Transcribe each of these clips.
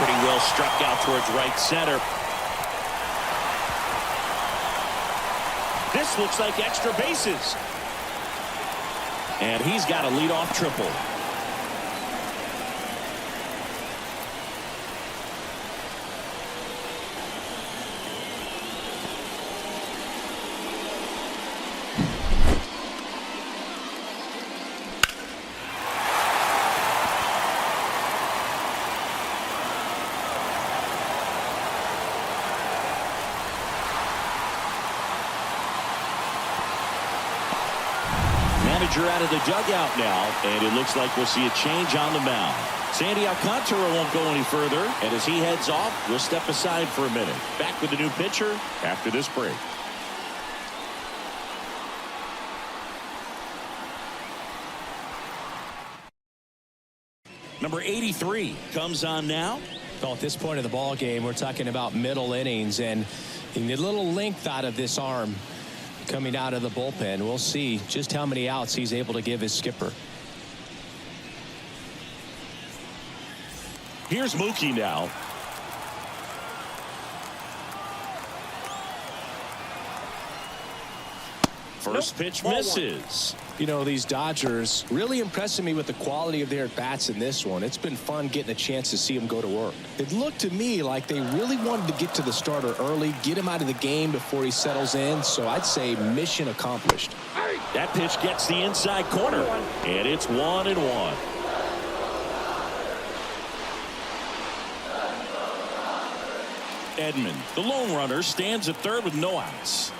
pretty well struck out towards right center. This looks like extra bases. And he's got a leadoff triple. Manager out of the dugout now, and it looks like we'll see a change on the mound. Sandy Alcantara won't go any further, and as he heads off, we'll step aside for a minute. Back with the new pitcher after this break. Number 83 comes on now. Well, at this point of the ball game, we're talking about middle innings, and you need a little length out of this arm coming out of the bullpen. We'll see just how many outs he's able to give his skipper. Here's Mookie now. First pitch misses. You know, these Dodgers really impressing me with the quality of their at-bats in this one. It's been fun getting a chance to see them go to work. It looked to me like they really wanted to get to the starter early, get him out of the game before he settles in. So I'd say mission accomplished. That pitch gets the inside corner, and it's 1-1. Edman, the lone runner, stands at third with no outs.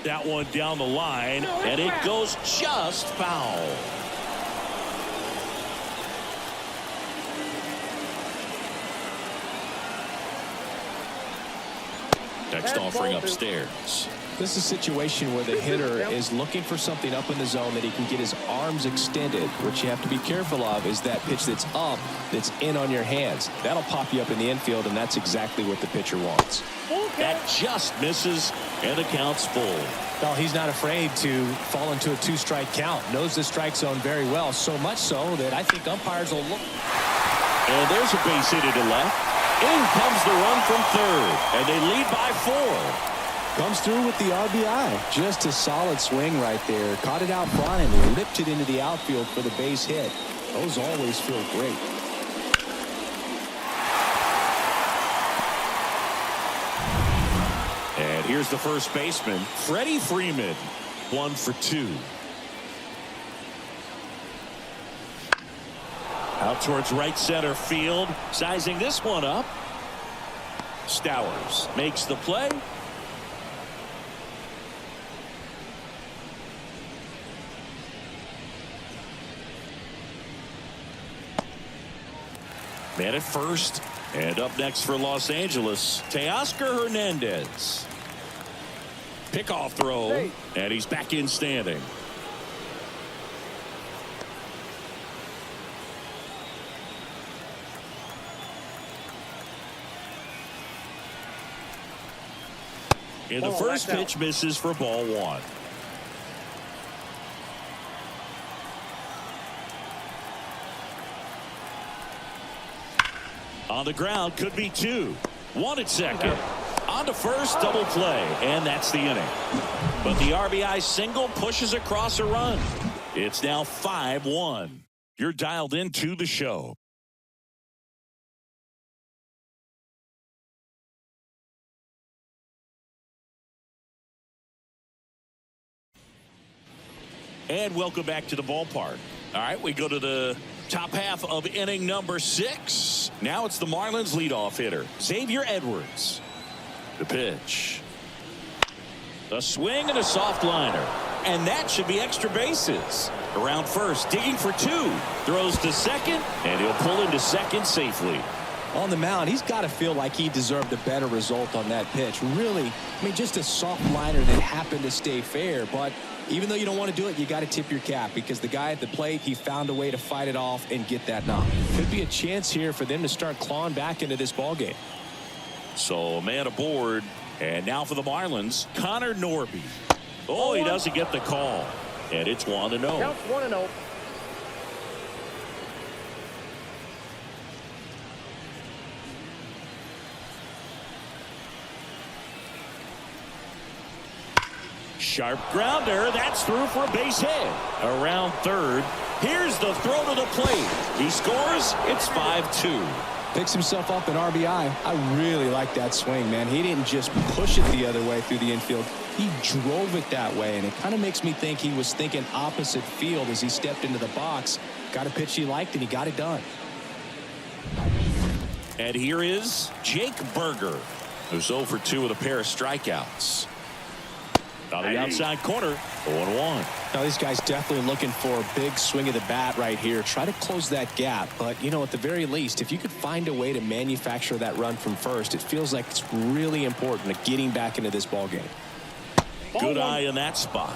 That one down the line, and it goes just foul. Next offering upstairs. This is a situation where the hitter is looking for something up in the zone that he can get his arms extended. What you have to be careful of is that pitch that's up, that's in on your hands. That'll pop you up in the infield, and that's exactly what the pitcher wants. That just misses, and the count's full. Well, he's not afraid to fall into a two-strike count. Knows the strike zone very well, so much so that I think umpires will look. And there's a base hit to left. In comes the run from third, and they lead by 4. Comes through with the RBI. Just a solid swing right there. Caught it out front and ripped it into the outfield for the base hit. Those always feel great. And here's the first baseman, Freddie Freeman. 1 for 2. Out towards right center field. Sizing this one up. Stowers makes the play. Man at first. And up next for Los Angeles, Teoscar Hernandez. Pickoff throw, and he's back in standing. And the first pitch misses for ball 1. On the ground, could be 2. 1 at second. On to first, double play, and that's the inning. But the RBI single pushes across a run. It's now 5-1. You're dialed into the show. And welcome back to the ballpark. All right, we go to the top half of inning number 6. Now it's the Marlins leadoff hitter, Xavier Edwards. The pitch. A swing and a soft liner. And that should be extra bases. Around first, digging for 2. Throws to second, and he'll pull into second safely. On the mound, he's got to feel like he deserved a better result on that pitch. Really, I mean, just a soft liner that happened to stay fair. But even though you don't want to do it, you got to tip your cap, because the guy at the plate, he found a way to fight it off and get that knock. Could be a chance here for them to start clawing back into this ball game. So a man aboard, and now for the Marlins, Connor Norby. Oh, he doesn't get the call. And it's 1-0. Counts 1-0. Sharp grounder. That's through for a base hit. Around third. Here's the throw to the plate. He scores. It's 5-2. Picks himself up an RBI. I really like that swing, man. He didn't just push it the other way through the infield. He drove it that way, and it kind of makes me think he was thinking opposite field as he stepped into the box. Got a pitch he liked, and he got it done. And here is Jake Berger, who's 0 for 2 with a pair of strikeouts. On the outside corner, 0-1. Now, these guys definitely looking for a big swing of the bat right here. Try to close that gap. But, you know, at the very least, if you could find a way to manufacture that run from first, it feels like it's really important to getting back into this ball game. Good eye in that spot.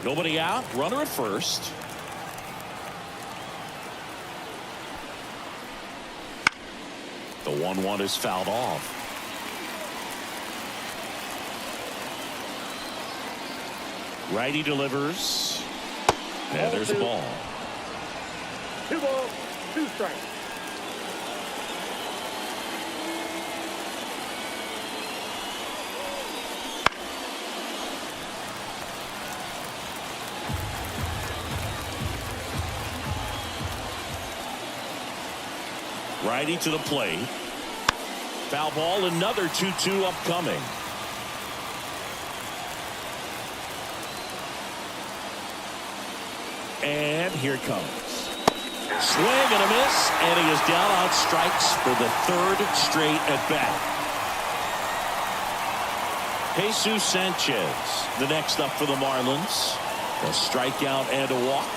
Nobody out. Runner at first. The 1-1 is fouled off. Righty delivers. And there's a ball. 2 balls, 2 strikes. Righty to the plate. Foul ball, another 2-2 upcoming. And here it comes. Swing and a miss, and he is down on strikes for the 3rd straight at bat. Jesus Sanchez, the next up for the Marlins. A strikeout and a walk.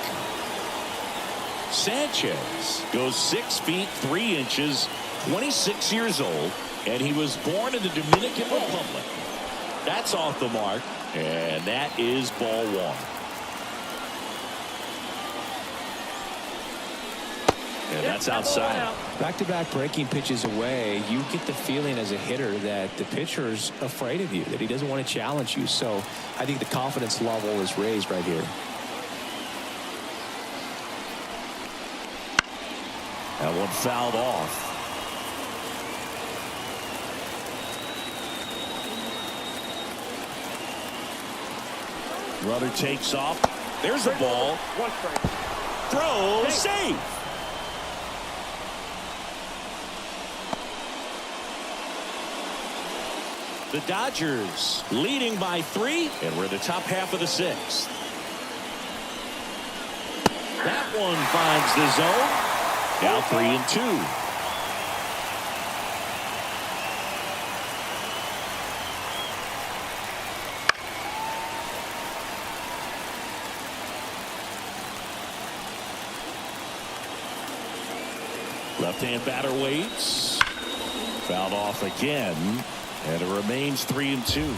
Sanchez goes 6 feet 3 inches, 26 years old, and he was born in the Dominican Republic. That's off the mark, and that is ball 1. And that's outside. Back-to-back breaking pitches away, you get the feeling as a hitter that the pitcher's afraid of you, that he doesn't want to challenge you. So I think the confidence level is raised right here. That one fouled off. Runner takes off. There's a ball. 1 strike. Throw, save. The Dodgers leading by 3, and we're in the top half of the 6th. That one finds the zone. Now 3-2. Left-hand batter waits. Fouled off again, and it remains 3-2.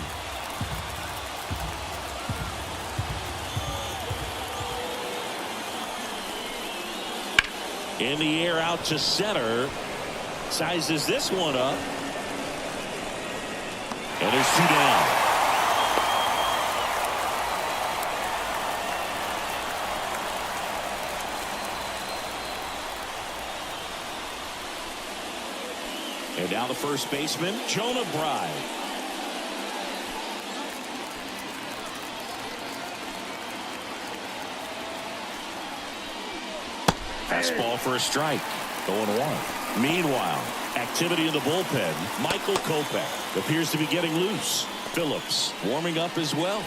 In the air out to center. Sizes this one up. And there's 2 down. And now the first baseman, Jonah Bride. Fastball for a strike. 0-1. Meanwhile, activity in the bullpen. Michael Kopech appears to be getting loose. Phillips warming up as well.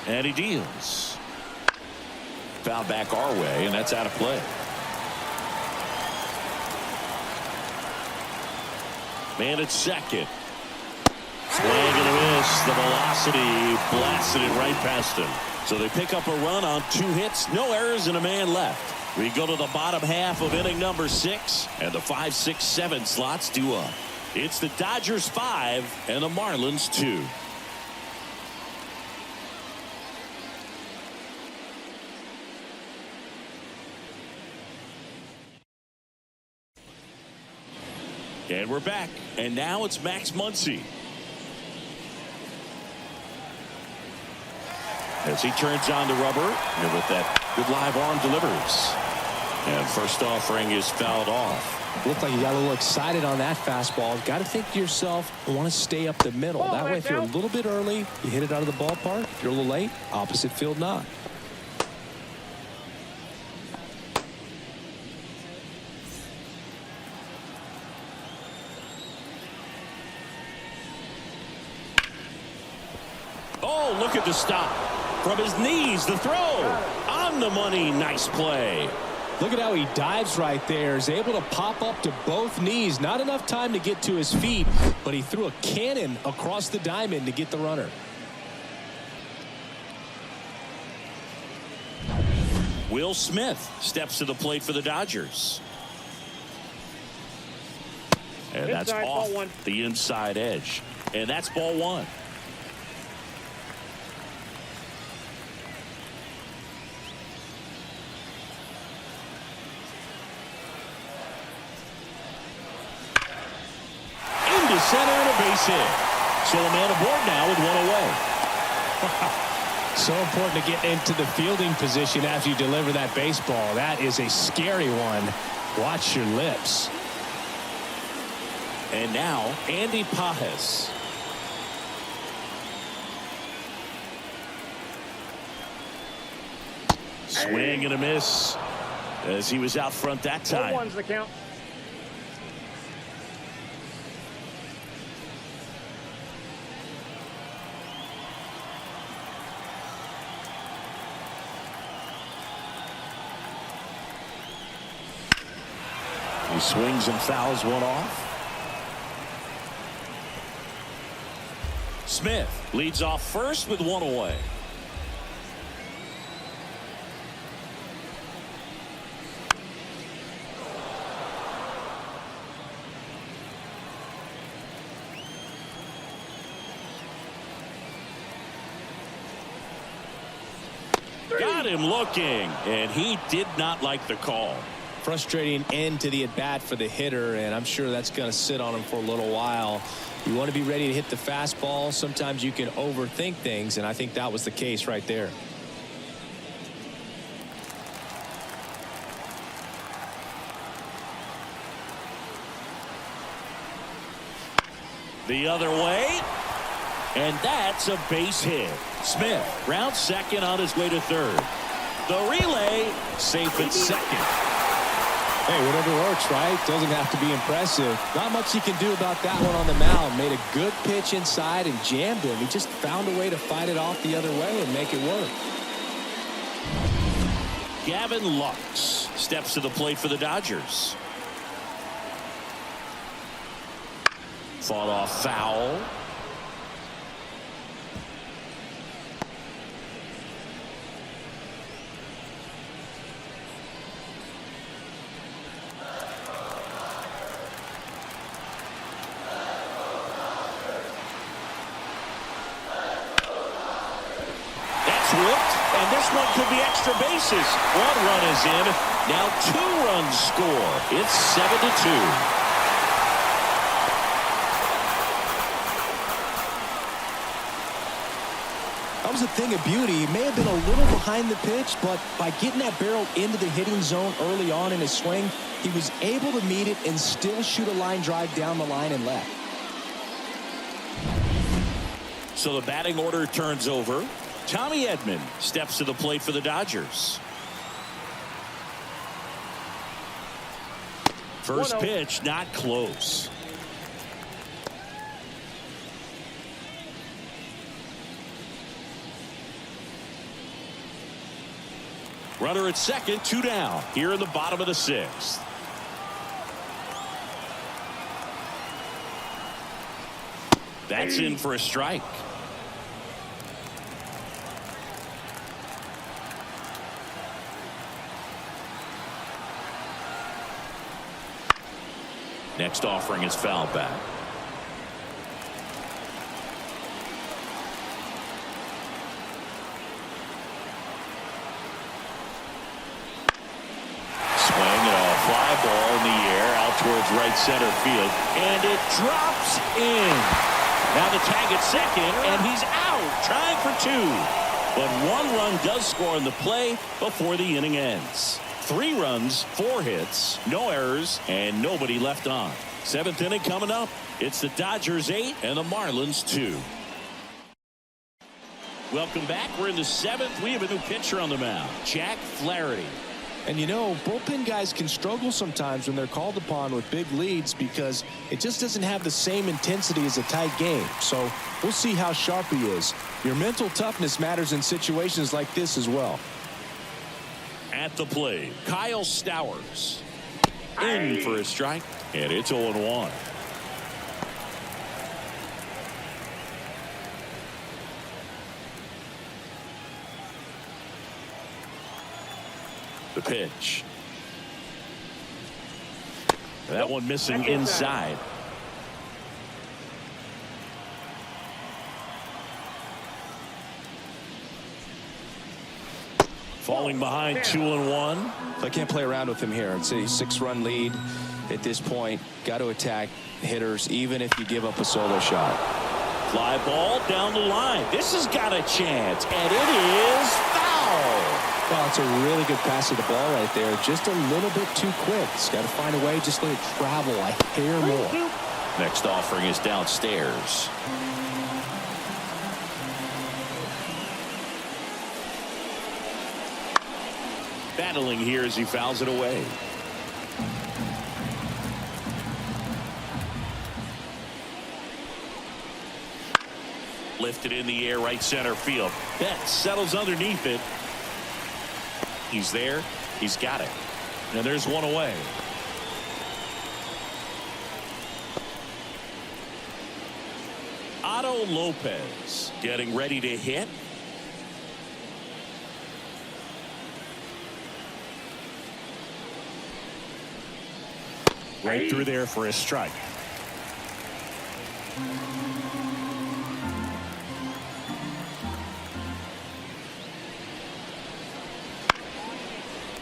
And he deals. Foul back our way, and that's out of play. Man at second. Swing and a miss. The velocity blasted it right past him. So they pick up a run on 2 hits, no errors, and a man left. We go to the bottom half of inning number 6, and the 5, 6, 7 slots due up. It's the Dodgers 5 and the Marlins 2. And we're back. And now it's Max Muncy. As he turns on the rubber, and with that good live arm delivers. And first offering is fouled off. Looked like you got a little excited on that fastball. Got to think to yourself, I want to stay up the middle. That way, if you're a little bit early, you hit it out of the ballpark. If you're a little late, opposite field not. Oh, look at the stop. From his knees, the throw. On the money, nice play. Look at how he dives right there. Is able to pop up to both knees. Not enough time to get to his feet, but he threw a cannon across the diamond to get the runner. Will Smith steps to the plate for the Dodgers. And that's off the inside edge. And that's ball one. Center and a base hit. So a man aboard now with one away. So important to get into the fielding position after you deliver that baseball. That is a scary one. Watch your lips. And now Andy Pajes. Swing and a miss as he was out front that time. 1-1's the count. He swings and fouls one off. Smith leads off first with one away. Got him looking, and he did not like the call. Frustrating end to the at-bat for the hitter, and I'm sure that's going to sit on him for a little while. You want to be ready to hit the fastball. Sometimes you can overthink things, and I think that was the case right there. The other way, and that's a base hit. Smith rounds second on his way to third. The relay safe at second. Hey, whatever works, right? Doesn't have to be impressive. Not much he can do about that one on the mound. Made a good pitch inside and jammed him. He just found a way to fight it off the other way and make it work. Gavin Lux steps to the plate for the Dodgers. Fought off foul. And this one could be extra bases. One run is in. Now 2 runs score. It's 7-2. That was a thing of beauty. He may have been a little behind the pitch, but by getting that barrel into the hitting zone early on in his swing, he was able to meet it and still shoot a line drive down the line and left. So the batting order turns over. Tommy Edman steps to the plate for the Dodgers. First pitch, not close. Runner at second, 2 down here in the bottom of the 6th. That's in for a strike. Next offering is foul back. Swing and a fly ball in the air out towards right center field, and it drops in. Now the tag at second, and he's out, trying for two. But one run does score in the play before the inning ends. 3 runs, 4 hits, no errors, and nobody left on. 7th inning coming up. It's the Dodgers 8 and the Marlins 2. Welcome back. We're in the 7th. We have a new pitcher on the mound, Jack Flaherty. And you know, bullpen guys can struggle sometimes when they're called upon with big leads because it just doesn't have the same intensity as a tight game. So we'll see how sharp he is. Your mental toughness matters in situations like this as well. At the plate, Kyle Stowers. In for a strike, and it's 0-1. The pitch. That one missing inside. Falling behind 2-1. I can't play around with him here. It's a 6-run lead at this point. Got to attack hitters even if you give up a solo shot. Fly ball down the line. This has got a chance, and it is foul. Well, it's a really good pass of the ball right there. Just a little bit too quick. It's got to find a way. Just let it travel a hair more. Next offering is downstairs. Battling here as he fouls it away. Lifted in the air, right center field. Betts settles underneath it. He's there. He's got it. And there's one away. Otto Lopez getting ready to hit. Right through there for a strike.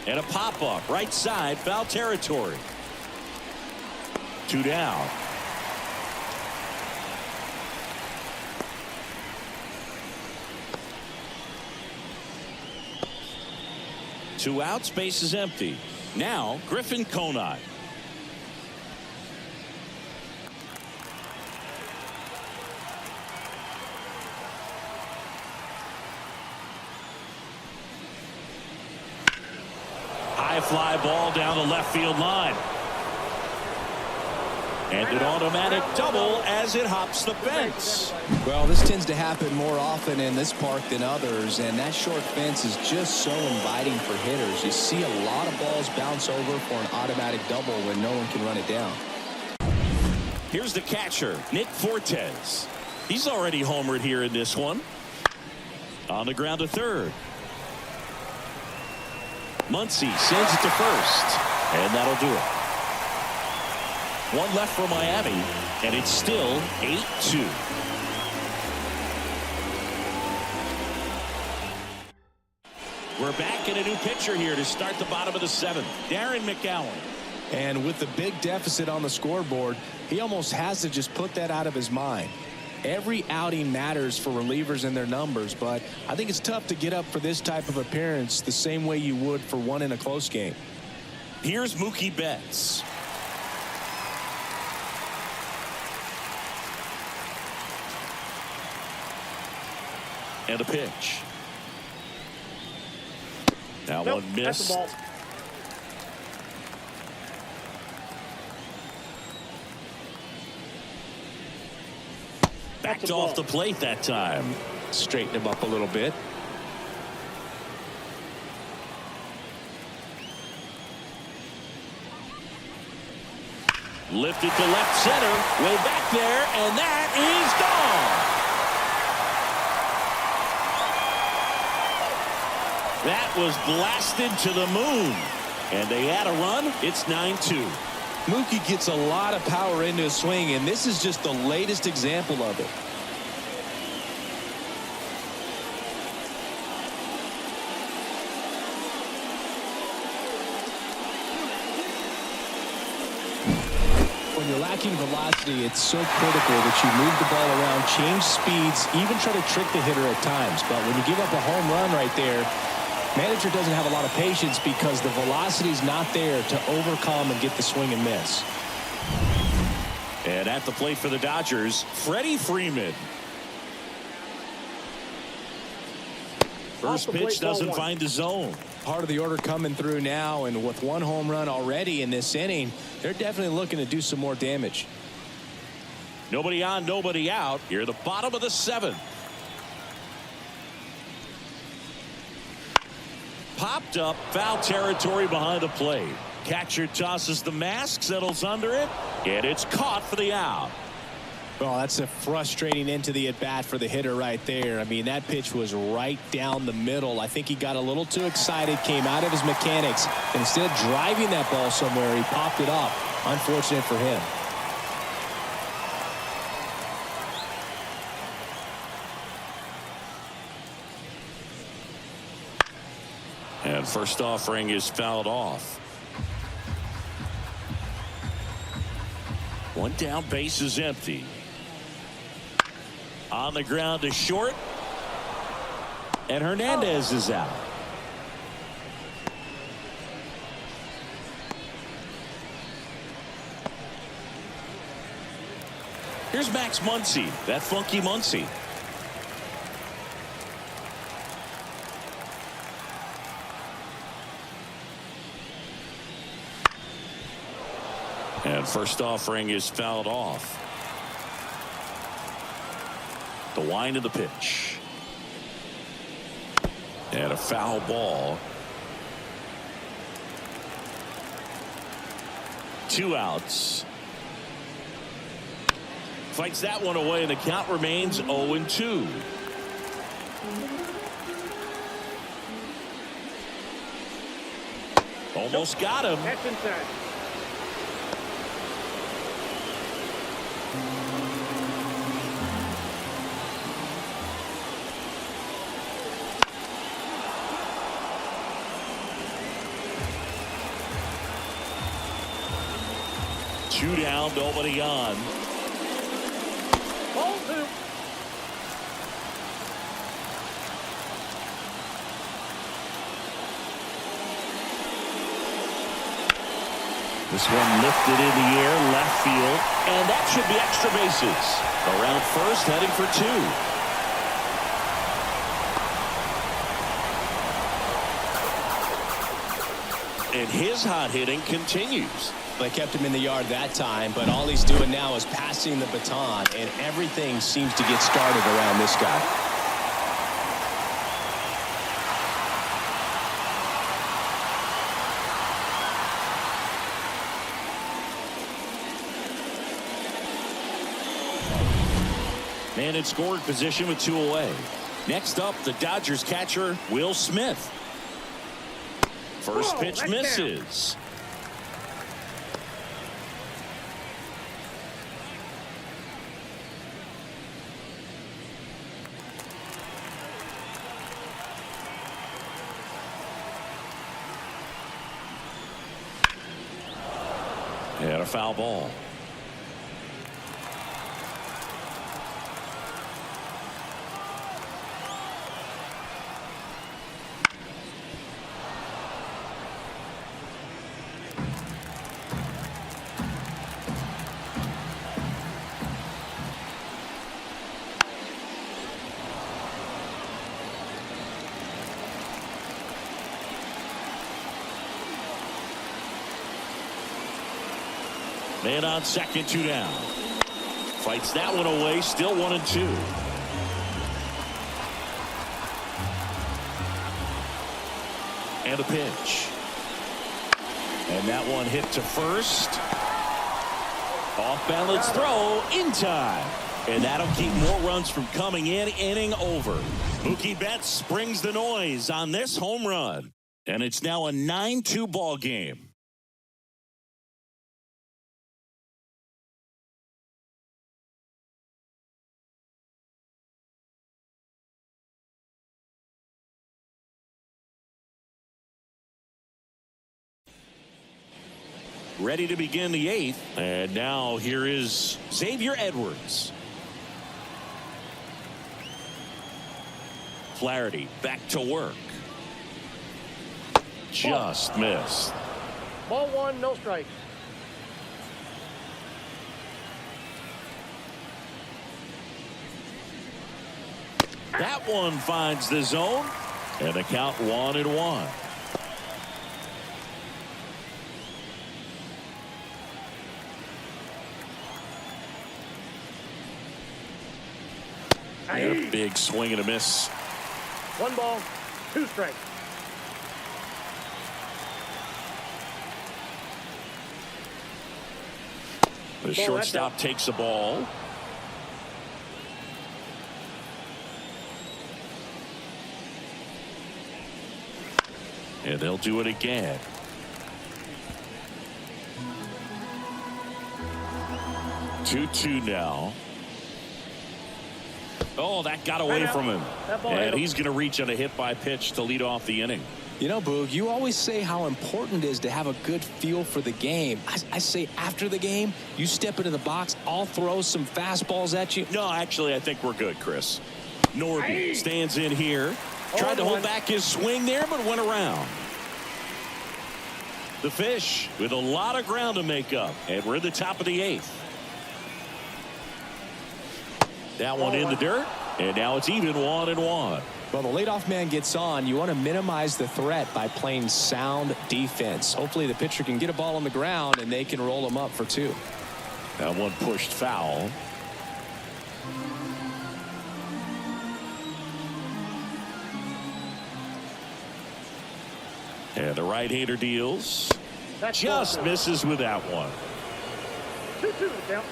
And a pop-up, right side, foul territory. 2 down. Two outs, base is empty. Now, Griffin Conant. High fly ball down the left field line. And an automatic double as it hops the fence. Well, this tends to happen more often in this park than others, and that short fence is just so inviting for hitters. You see a lot of balls bounce over for an automatic double when no one can run it down. Here's the catcher, Nick Fortes. He's already homered here in this one. On the ground to third. Muncy sends it to first, and that'll do it. One left for Miami, and it's still 8-2. We're back in a new pitcher here to start the bottom of the 7th. Darren McGowan. And with the big deficit on the scoreboard, he almost has to just put that out of his mind. Every outing matters for relievers and their numbers, but I think it's tough to get up for this type of appearance the same way you would for one in a close game. Here's Mookie Betts. And a pitch. Now one missed. Backed off the plate that time. Straighten him up a little bit. Lifted to left center. Way back there, and that is gone. That was blasted to the moon. And they add a run. It's 9-2. Mookie gets a lot of power into his swing, and this is just the latest example of it. when you're lacking velocity, it's so critical that you move the ball around, change speeds, even try to trick the hitter at times. But when you give up a home run right there, manager doesn't have a lot of patience because the velocity's not there to overcome and get the swing and miss. And at the plate for the Dodgers, Freddie Freeman. First pitch doesn't find the zone. Part of the order coming through now, and with one home run already in this inning, they're definitely looking to do some more damage. Nobody on, nobody out. Here at the bottom of the seventh. Popped up, foul territory behind the plate. Catcher tosses the mask, settles under it, and it's caught for the out. Oh, that's a frustrating into the at-bat for the hitter right there. I mean, that pitch was right down the middle. I think he got a little too excited, came out of his mechanics, and instead of driving that ball somewhere, he popped it up. Unfortunate for him. And first offering is fouled off. One down, base is empty. On the ground to short. And Hernandez is out. Here's Max Muncy, that funky Muncy. And first offering is fouled off. The wind of the pitch. And a foul ball. 2 outs. Fights that one away, and the count remains 0-2. Almost got him. That's inside. Two down, nobody on. Ball 2. This one lifted in the air, left field, and that should be extra bases. Around first, heading for 2. And his hot hitting continues. They kept him in the yard that time, but all he's doing now is passing the baton, and everything seems to get started around this guy. Man in scoring position with 2 away. Next up, the Dodgers catcher, Will Smith. First pitch misses. And a foul ball. Man on second, 2 down. Fights that one away, still 1-2. And a pitch. And that one hit to first. Off balance throw in time. And that'll keep more runs from coming in. Inning over. Mookie Betts brings the noise on this home run. And it's now a 9-2 ball game. ready to begin the 8th. And now here is Xavier Edwards. Flaherty back to work. Just missed. Ball 1, no strike. That one finds the zone, and the count 1-1. And a big swing and a miss. 1 ball, 2 strikes. The shortstop takes the ball. And they'll do it again. Two now. Oh, that got away from him. And he's going to reach on a hit by pitch to lead off the inning. You know, Boog, you always say how important it is to have a good feel for the game. I say after the game, you step into the box, I'll throw some fastballs at you. No, actually, I think we're good, Chris. Norby stands in here. Tried to hold back his swing there, but went around. The Fish with a lot of ground to make up. And we're at the top of the 8th. That one in the dirt. And now it's even 1-1. Well, the leadoff man gets on. You want to minimize the threat by playing sound defense. Hopefully the pitcher can get a ball on the ground and they can roll him up for 2. That one pushed foul. And the right-hander deals. Just misses with that one. 2-2 count.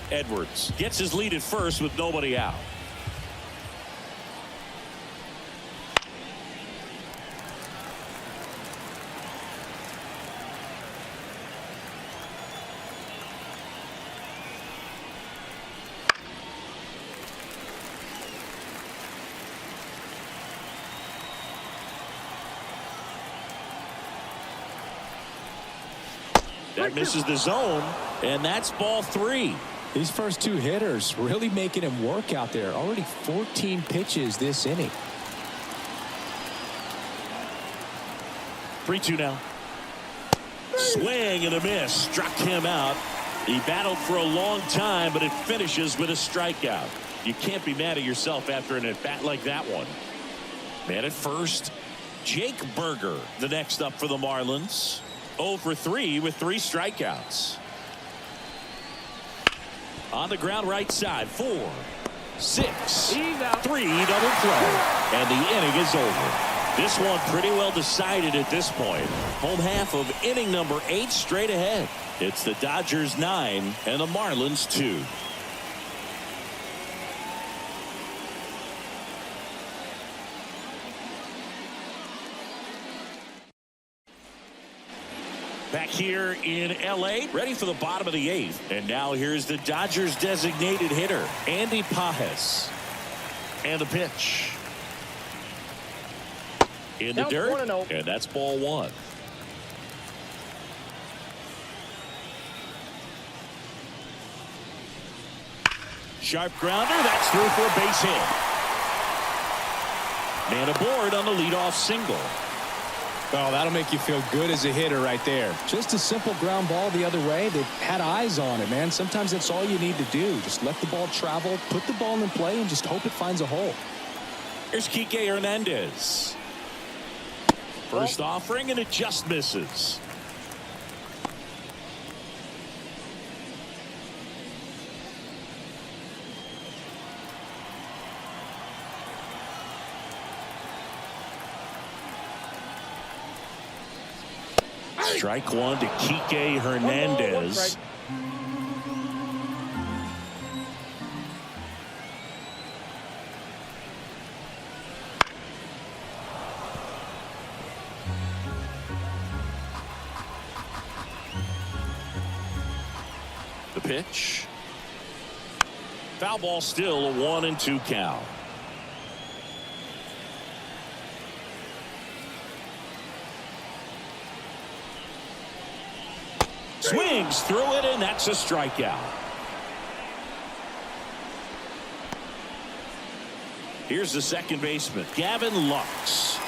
Edwards gets his lead at first with nobody out. That misses the zone, and that's ball 3. These first 2 hitters really making him work out there. Already 14 pitches this inning. 3-2 now. Swing and a miss. Struck him out. He battled for a long time, but it finishes with a strikeout. You can't be mad at yourself after an at-bat like that one. Man at first. Jake Berger, the next up for the Marlins. 0 for 3 with 3 strikeouts. On the ground right side, 4, 6, 3 double play. And the inning is over. This one pretty well decided at this point. Home half of inning number 8 straight ahead. It's the Dodgers 9 and the Marlins 2. Back here in L.A., ready for the bottom of the 8th. And now here's the Dodgers designated hitter, Andy Pages. And the pitch. In the dirt, and that's ball 1. Sharp grounder, that's through for a base hit. Man aboard on the leadoff single. Oh, that'll make you feel good as a hitter right there. Just a simple ground ball the other way. They had eyes on it, man. Sometimes that's all you need to do. Just let the ball travel, put the ball in play, and just hope it finds a hole. Here's Kike Hernandez. First offering, and it just misses. Strike 1 to Kike Hernandez. The pitch. Foul ball, still a 1-2 count. Swings through it, and that's a strikeout. Here's the second baseman, Gavin Lux.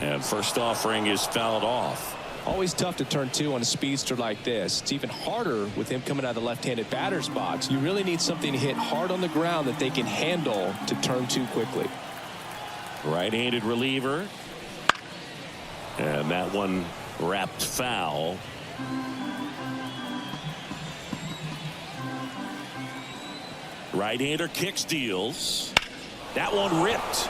And first offering is fouled off. Always tough to turn two on a speedster like this. It's even harder with him coming out of the left-handed batter's box. You really need something to hit hard on the ground that they can handle to turn two quickly. Right-handed reliever. And that one wrapped foul. Right-hander kicks, deals. That one ripped.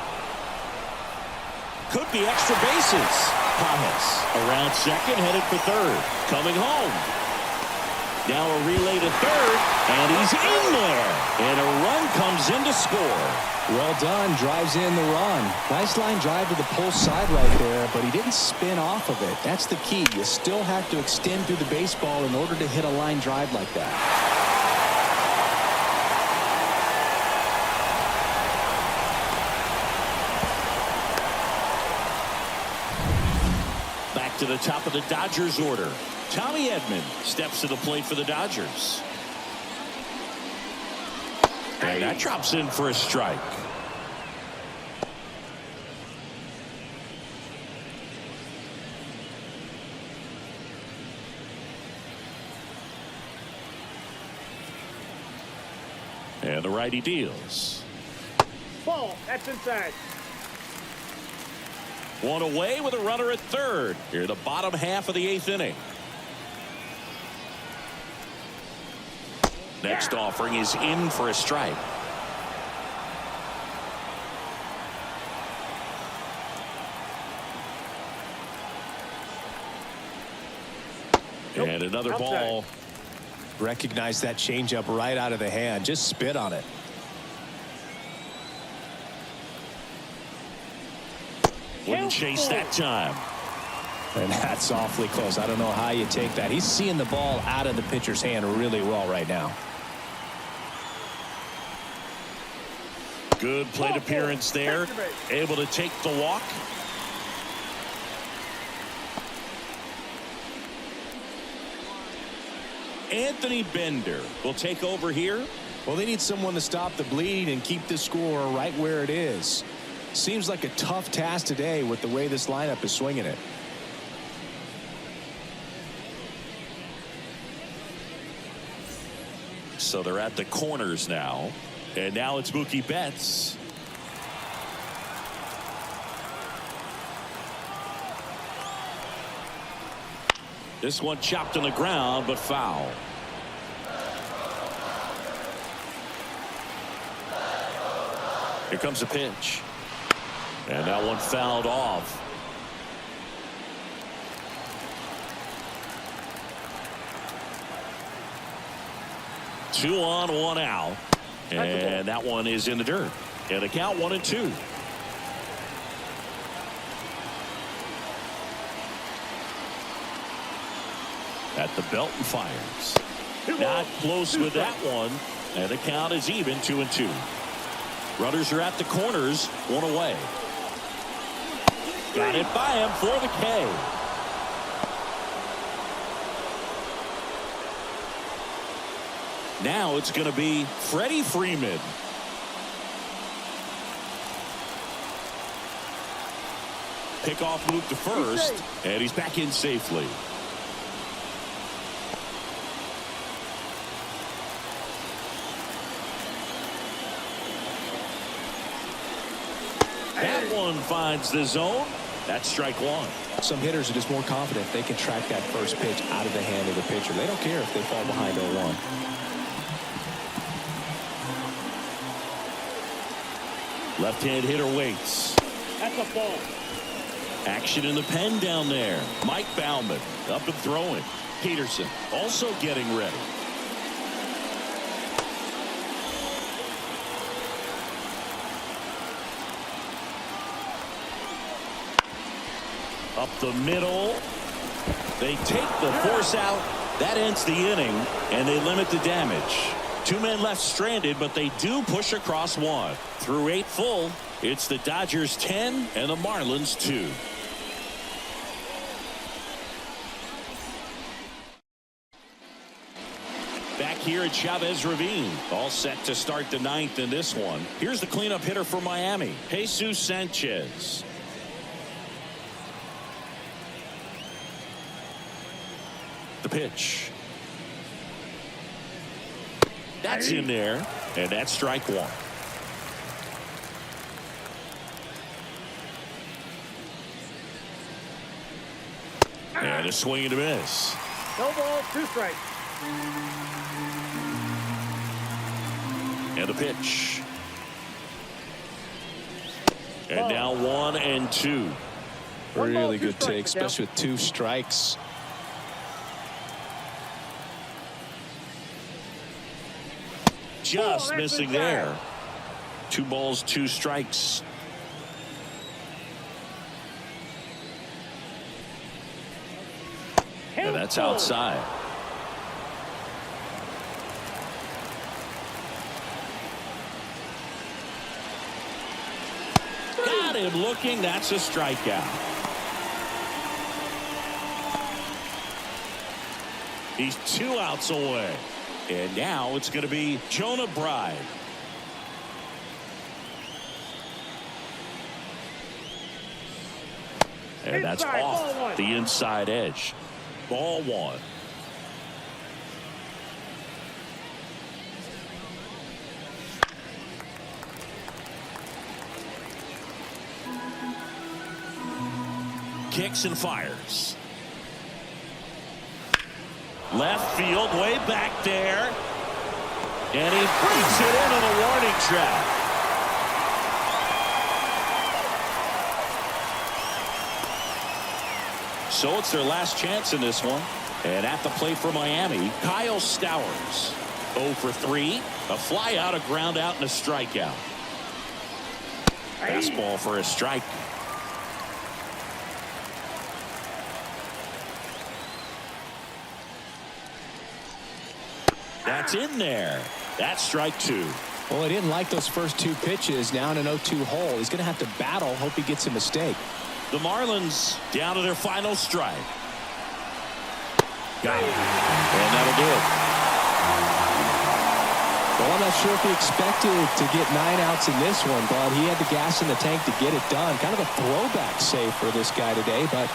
Could be extra bases. Pajas around second, headed for third. Coming home. Now a relay to third, and he's in there. And a run comes in to score. Well done. Drives in the run. Nice line drive to the pull side right there, but he didn't spin off of it. That's the key. You still have to extend through the baseball in order to hit a line drive like that. To the top of the Dodgers order. Tommy Edman steps to the plate for the Dodgers. And that drops in for a strike. And the righty deals. Ball. That's inside. One away with a runner at third. Here, the bottom half of the eighth inning. Next offering is in for a strike. And another ball. Recognize that changeup right out of the hand. Just spit on it. Wouldn't chase that time. And that's awfully close. I don't know how you take that. He's seeing the ball out of the pitcher's hand really well right now. Good plate appearance there. Able to take the walk. Anthony Bender will take over here. Well, they need someone to stop the bleed and keep the score right where it is. Seems like a tough task today with the way this lineup is swinging it. So they're at the corners now. And now it's Mookie Betts. This one chopped on the ground, but foul. Here comes the pitch. And that one fouled off. Two on, one out. And that one is in the dirt. And the count 1-2. At the belt and fires. Not close with that one. And the count is even, 2-2. Runners are at the corners, one away. Got it by him for the K. Now it's going to be Freddie Freeman. Pickoff move to first, and he's back in safely. That one finds the zone. That's strike one. Some hitters are just more confident they can track that first pitch out of the hand of the pitcher. They don't care if they fall behind 0-1. Left-hand hitter waits. That's a ball. Action in the pen down there. Mike Baumann up and throwing. Peterson also getting ready. Up the middle. They take the force out. That ends the inning, and they limit the damage. 2 men left stranded, but they do push across 1. Through 8 full, it's the Dodgers 10 and the Marlins 2. Back here at Chavez Ravine, all set to start the 9th in this one. Here's the cleanup hitter for Miami, Jesus Sanchez. The pitch. That's in there, and that's strike 1. And a swing and a miss. No ball, 2 strikes. And the pitch. And now 1 and 2. Really good take, especially with 2 strikes. Just missing there. 2 balls, 2 strikes. And that's outside. Got him looking. That's a strikeout. He's 2 outs away. And now it's going to be Jonah Bride. And that's off the inside edge. Ball 1. Kicks and fires. Left field, way back there. And he brings it into the warning track. So it's their last chance in this one. And at the plate for Miami, Kyle Stowers. 0 for 3. A fly out, a ground out, and a strikeout. Fastball for a strike. That's in there. That's strike 2. Well, he didn't like those first 2 pitches. Now in an 0-2 hole. He's going to have to battle. Hope he gets a mistake. The Marlins down to their final strike. Got it. And that'll do it. Well, I'm not sure if he expected to get 9 outs in this one, but he had the gas in the tank to get it done. Kind of a throwback save for this guy today, but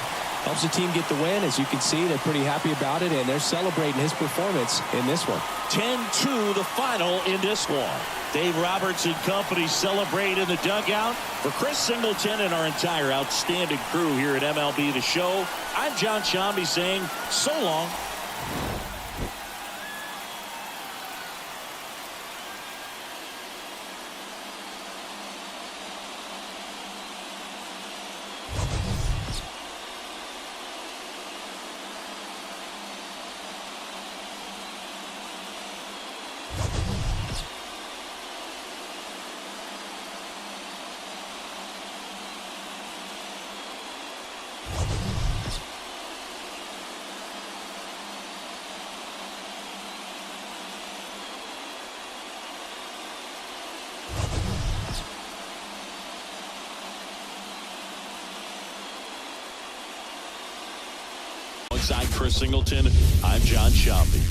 helps the team get the win. As you can see, they're pretty happy about it, and they're celebrating his performance in this one. 10-2 the final in this one. Dave Roberts and company celebrate in the dugout. For Chris Singleton and our entire outstanding crew here at MLB The Show, I'm John Shambi saying so long. Alongside Chris Singleton, I'm John Shambi.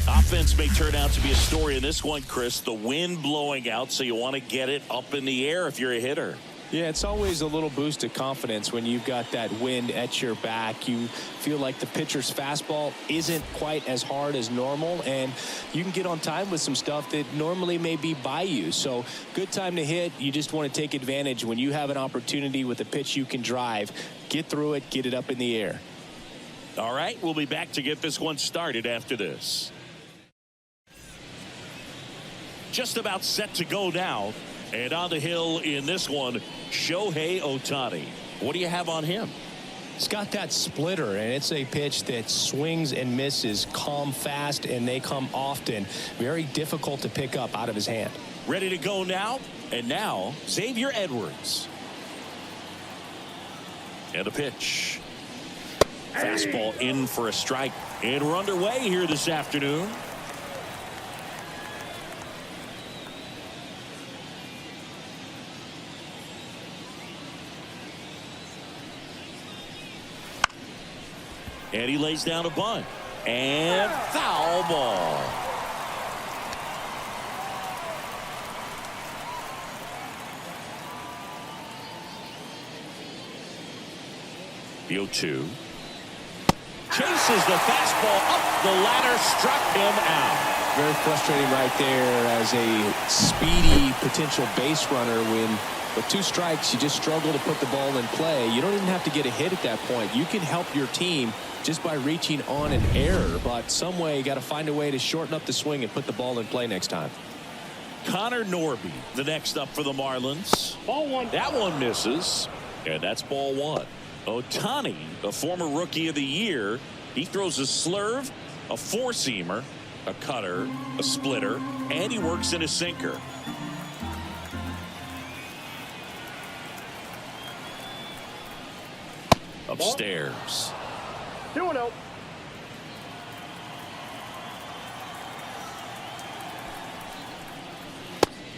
Offense may turn out to be a story in this one, Chris. The wind blowing out, so you want to get it up in the air if you're a hitter. Yeah, it's always a little boost of confidence when you've got that wind at your back. You feel like the pitcher's fastball isn't quite as hard as normal, and you can get on time with some stuff that normally may be by you. So good time to hit. You just want to take advantage when you have an opportunity with a pitch you can drive. Get through it, get it up in the air. All right, we'll be back to get this one started after this. Just about set to go now. And on the hill in this one, Shohei Ohtani. What do you have on him? He's got that splitter, and it's a pitch that swings and misses, come fast, and they come often. Very difficult to pick up out of his hand. Ready to go now? And now, Xavier Edwards. And a pitch. Fastball in for a strike. And we're underway here this afternoon. And he lays down a bunt. And foul ball. The 0-2. Chases the fastball up the ladder, struck him out. Very frustrating right there as a speedy potential base runner when with 2 strikes you just struggle to put the ball in play. You don't even have to get a hit at that point. You can help your team just by reaching on an error, but some way you got to find a way to shorten up the swing and put the ball in play next time. Connor Norby, the next up for the Marlins. Ball 1. That one misses, and that's ball 1. Ohtani, a former rookie of the year, he throws a slurve, a four-seamer, a cutter, a splitter, and he works in a sinker. Upstairs. 2-0.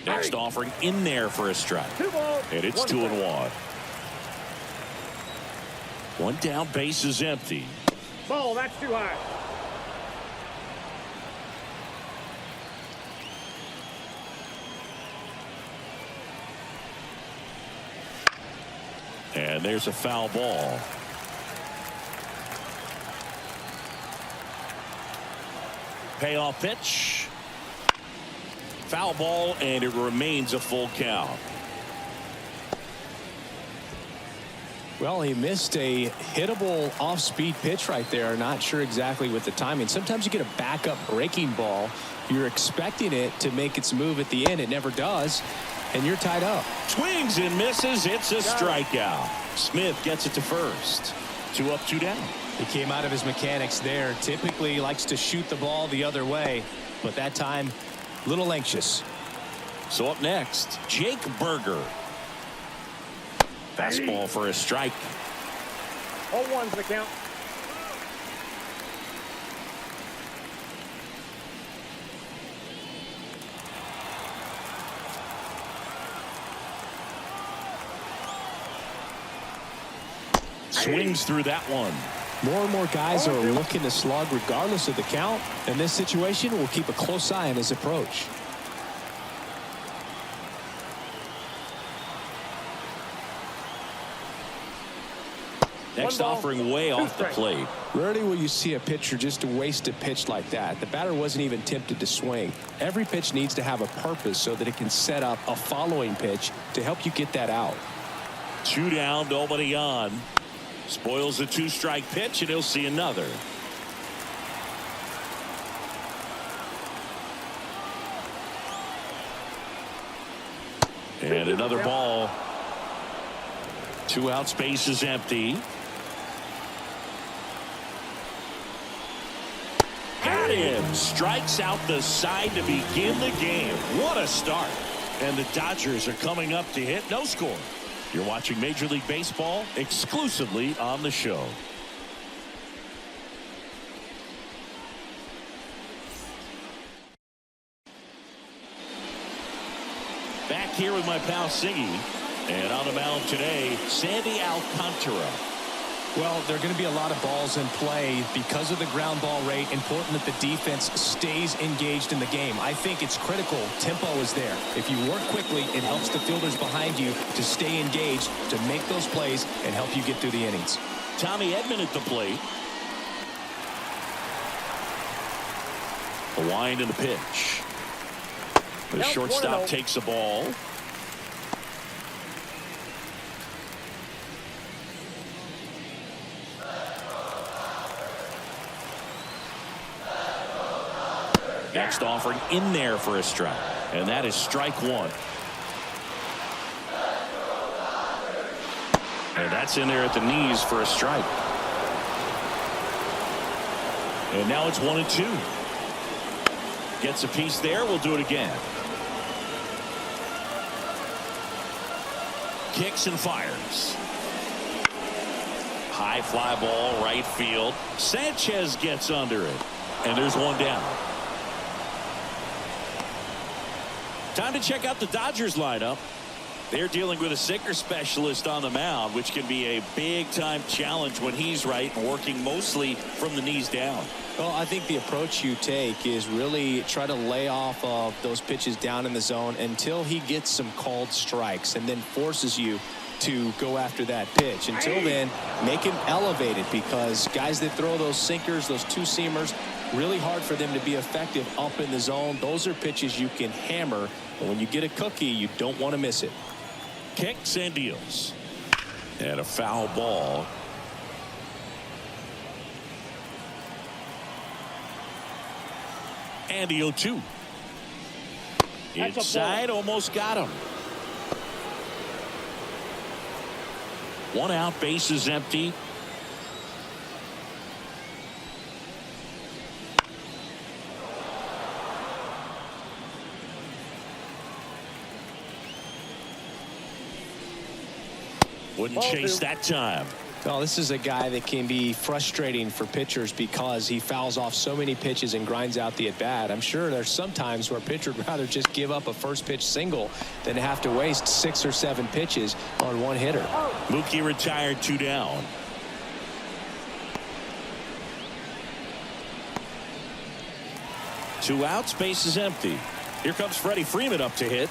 Next offering in there for a strike. 2 balls. And it's 2-1. One down, base is empty. Ball, that's too high. And there's a foul ball. Payoff pitch. Foul ball, and it remains a full count. Well, he missed a hittable off-speed pitch right there. Not sure exactly with the timing. Sometimes you get a backup breaking ball. You're expecting it to make its move at the end. It never does, and you're tied up. Swings and misses. It's a strikeout. Smith gets it to first. 2 up, 2 down. He came out of his mechanics there. Typically likes to shoot the ball the other way, but that time, a little anxious. So up next, Jake Berger. Fastball for a strike. 0-1's the count. Swings through that one. More and more guys are looking to slug regardless of the count. In this situation, we'll keep a close eye on his approach. Next offering way off the plate. Rarely will you see a pitcher just waste a pitch like that. The batter wasn't even tempted to swing. Every pitch needs to have a purpose so that it can set up a following pitch to help you get that out. 2 down, nobody on. Spoils a 2-strike pitch, and he'll see another. And another ball. 2 outs, base is empty. Got him. Strikes out the side to begin the game. What a start. And the Dodgers are coming up to hit no score. You're watching Major League Baseball exclusively on the show. Back here with my pal Siggy. And on the mound today, Sandy Alcantara. Well, there are going to be a lot of balls in play because of the ground ball rate. Important that the defense stays engaged in the game. I think it's critical. Tempo is there. If you work quickly, it helps the fielders behind you to stay engaged, to make those plays, and help you get through the innings. Tommy Edman at the plate. The wind and the pitch. The shortstop takes the ball. Next offering in there for a strike. And that is strike 1. And that's in there at the knees for a strike. And now it's 1-2. Gets a piece there. We'll do it again. Kicks and fires. high fly ball right field. Sanchez gets under it. And there's one down. Time to check out the Dodgers lineup. They're dealing with a sinker specialist on the mound, which can be a big-time challenge when he's right and working mostly from the knees down. Well, I think the approach you take is really try to lay off of those pitches down in the zone until he gets some called strikes and then forces you to go after that pitch. Until then, make him elevated, because guys that throw those sinkers, those two-seamers, really hard for them to be effective up in the zone. Those are pitches you can hammer, and when you get a cookie, you don't want to miss it. Kicks and deals. And a foul ball. And the 0-2. Inside, almost got him. One out, base is empty. Wouldn't chase that time. Well, this is a guy that can be frustrating for pitchers because he fouls off so many pitches and grinds out the at-bat. I'm sure there's some times where a pitcher would rather just give up a first pitch single than have to waste 6 or 7 pitches on one hitter. Mookie retired, 2 down. Two outs, base is empty. Here comes Freddie Freeman up to hit.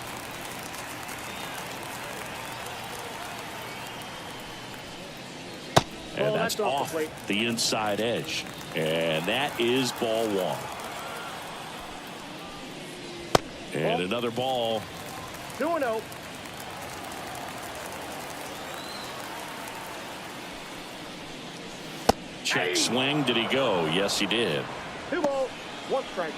And that's off the inside edge. And that is ball 1. And another ball. 2-0. Check swing. Did he go? Yes, he did. 2 balls, 1 strike.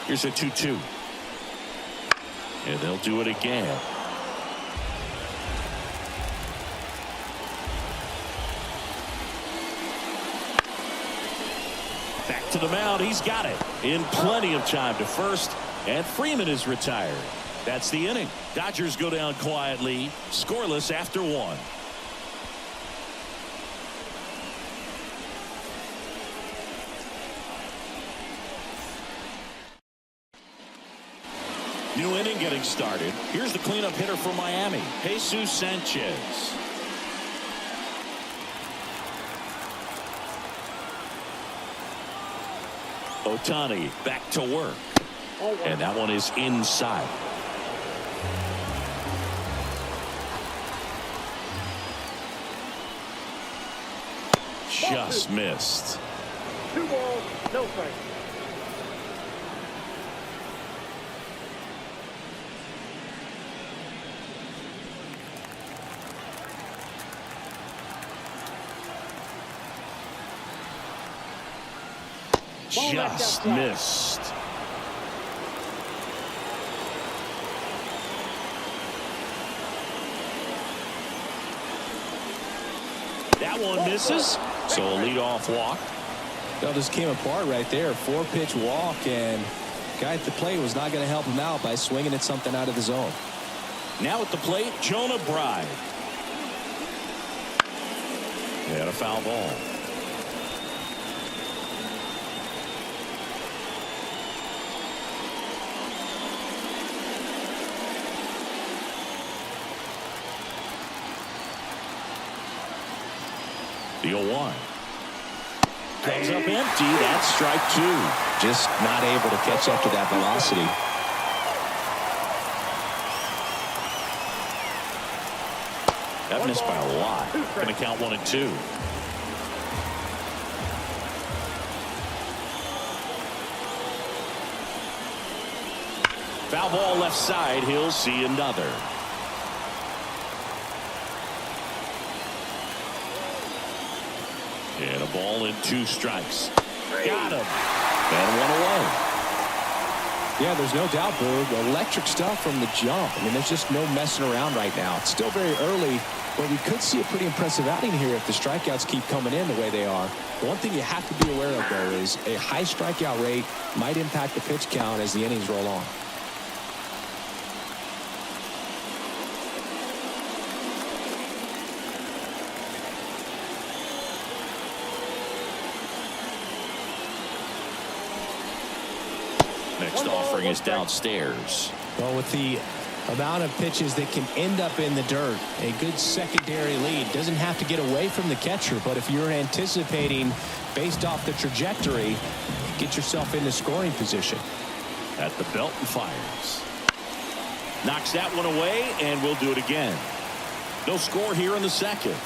Here's a 2-2. And they'll do it again. Back to the mound. He's got it in plenty of time to first. And Freeman is retired. That's the inning. Dodgers go down quietly, scoreless after 1. New inning getting started. Here's the cleanup hitter for Miami, Jesus Sanchez. Ohtani back to work. And that one is inside. Just missed. 2 balls, no strike. Just missed. That one misses. So a leadoff walk. Well, this came apart right there. 4-pitch walk, and guy at the plate was not going to help him out by swinging at something out of the zone. Now at the plate, Jonah Bride. And a foul ball. The 0-1. Comes up empty. That's strike 2. Just not able to catch up to that velocity. That missed by a lot. Going to count 1 and 2. Foul ball left side. He'll see another. And a ball in 2 strikes. Got him. And 1 away. Yeah, there's no doubt, Boog. Electric stuff from the jump. I mean, there's just no messing around right now. It's still very early, but we could see a pretty impressive outing here if the strikeouts keep coming in the way they are. The one thing you have to be aware of, though, is a high strikeout rate might impact the pitch count as the innings roll on. Next offering is downstairs. Well, with the amount of pitches that can end up in the dirt, a good secondary lead doesn't have to get away from the catcher, but if you're anticipating based off the trajectory, get yourself into scoring position. At the belt and fires. Knocks that one away, and we'll do it again. No score here in the second.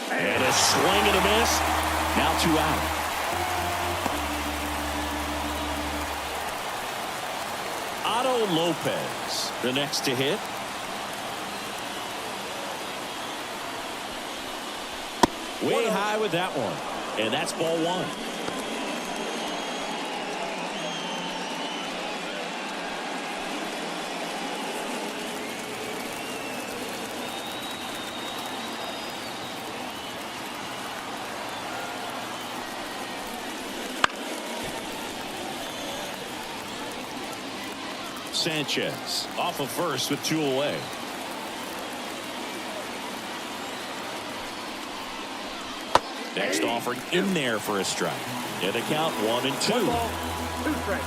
And a swing and a miss. Now 2 out. Otto Lopez, the next to hit. Way high with that one. And that's ball 1. Sanchez off of first with 2 away. Next offering in there for a strike. And the count 1 and 2. 1 ball, 2 strikes.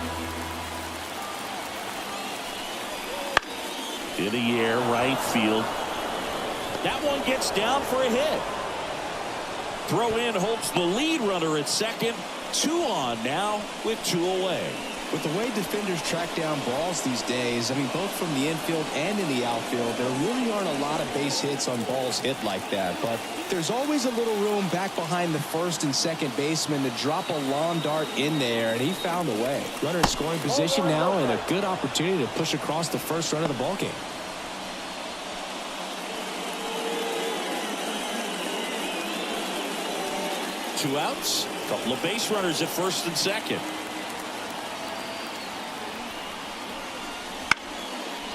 In the air, right field. That one gets down for a hit. Throw in holds the lead runner at second. 2 on now with 2 away. With the way defenders track down balls these days, I mean, both from the infield and in the outfield, there really aren't a lot of base hits on balls hit like that. But there's always a little room back behind the first and second baseman to drop a lawn dart in there, and he found a way. Runner in scoring position now, and a good opportunity to push across the first run of the ballgame. Two outs, couple of base runners at first and second.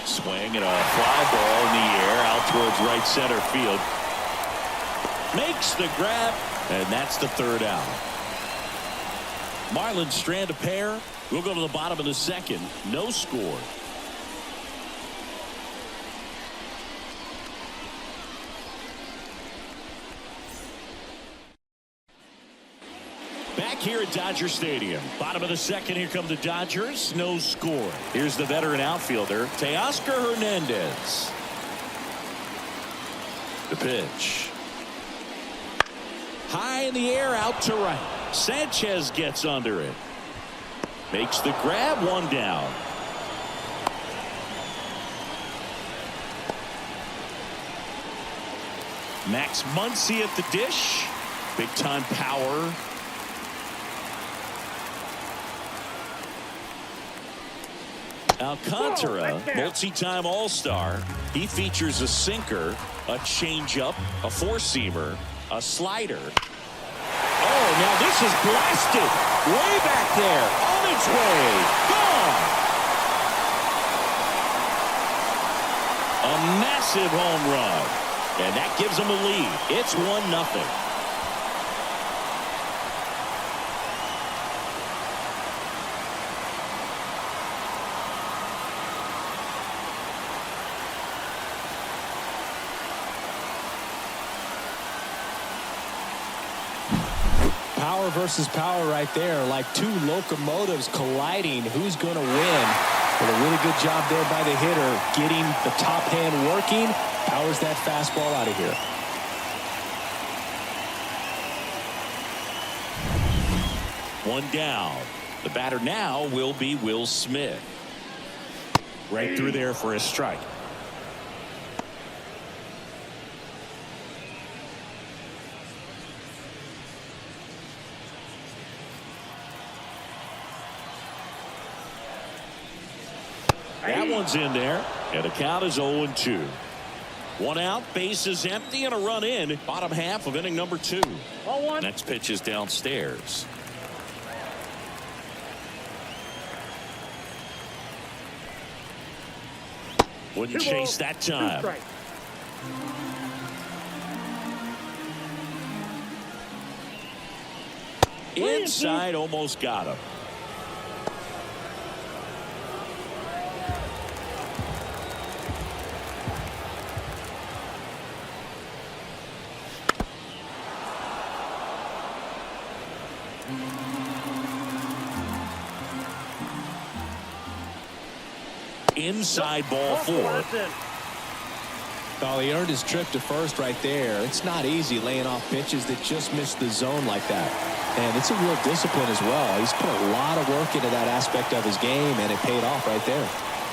Swing and a fly ball in the air out towards right center field. Makes the grab, and that's the 3rd out. Marlins strand a pair. We'll go to the bottom of the second. No score. Back here at Dodger Stadium. Bottom of the second. Here come the Dodgers. No score. Here's the veteran outfielder, Teoscar Hernandez. The pitch. High in the air, out to right. Sanchez gets under it. Makes the grab, 1 down. Max Muncy at the dish. Big time power. Alcantara, multi-time All-Star. He features a sinker, a changeup, a four-seamer, a slider. Oh, now this is blasted. Way back there. On its way. Gone. A massive home run. And that gives them a lead. It's 1-0. Power versus power right there, like 2 locomotives colliding. Who's going to win? But a really good job there by the hitter, getting the top hand working. Powers that fastball out of here. One down. The batter now will be Will Smith. Right through there for a strike. That one's in there, and the count is 0-2. One out, bases empty, and a run in. Bottom half of inning number 2. Next pitch is downstairs. Wouldn't chase that time. Inside, almost got him. Inside, ball 4. Well, he earned his trip to first right there. It's not easy laying off pitches that just miss the zone like that. And it's a real discipline as well. He's put a lot of work into that aspect of his game, and it paid off right there.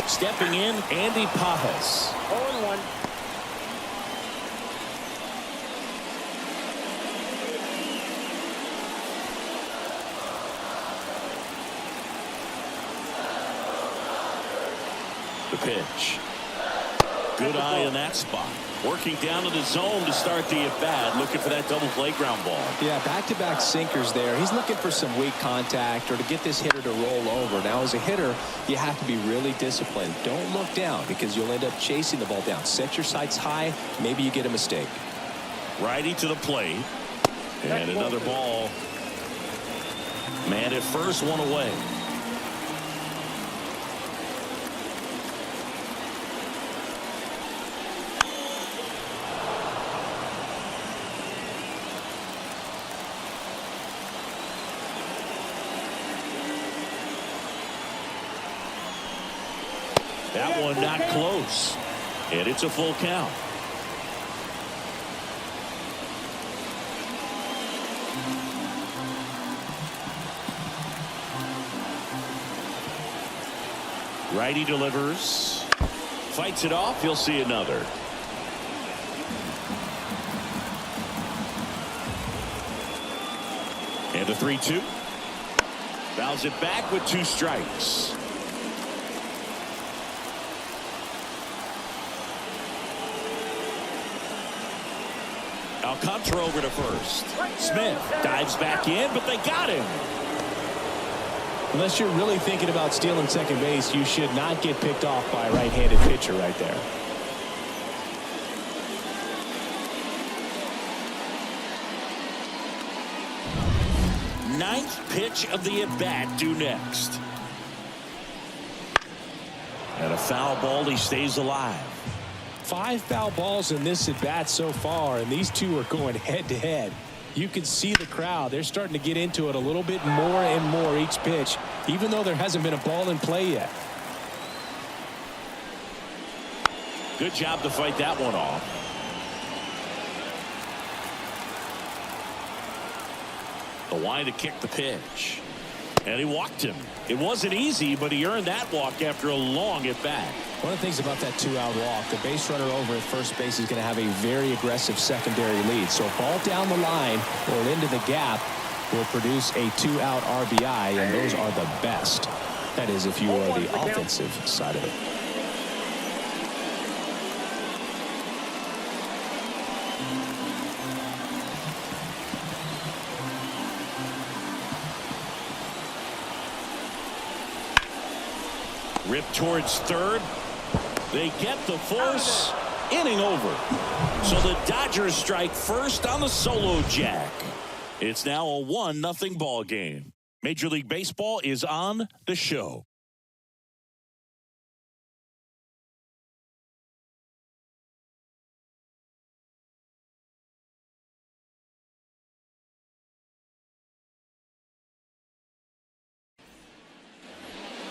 Stepping in, Andy Pajas. 0-1. The pitch. Good eye in that spot. Working down to the zone to start the at-bat. Looking for that double play ground ball. Yeah, back-to-back sinkers there. He's looking for some weak contact or to get this hitter to roll over. Now, as a hitter, you have to be really disciplined. Don't look down because you'll end up chasing the ball down. Set your sights high. Maybe you get a mistake. Righty to the plate. And another ball. Man at first, one away. That one not close. And it's a full count. Righty delivers. Fights it off. You'll see another. And a 3-2. Fouls it back with 2 strikes. Alcantara over to first. Smith dives back in, but they got him. Unless you're really thinking about stealing second base, you should not get picked off by a right-handed pitcher right there. Ninth pitch of the at-bat due next. And a foul ball. He stays alive. 5 foul balls in this at-bat so far, and these two are going head-to-head. You can see the crowd. They're starting to get into it a little bit more and more each pitch, even though there hasn't been a ball in play yet. Good job to fight that one off. The line to kick the pitch. And he walked him. It wasn't easy, but he earned that walk after a long at-bat. One of the things about that 2-out walk, the base runner over at first base is going to have a very aggressive secondary lead. So a ball down the line or into the gap will produce a 2-out RBI, and those are the best. That is, if you are the offensive side of it. Rip towards third. They get the force. Inning over. So the Dodgers strike first on the solo jack. It's now a 1-0 ball game. Major League Baseball is on the show.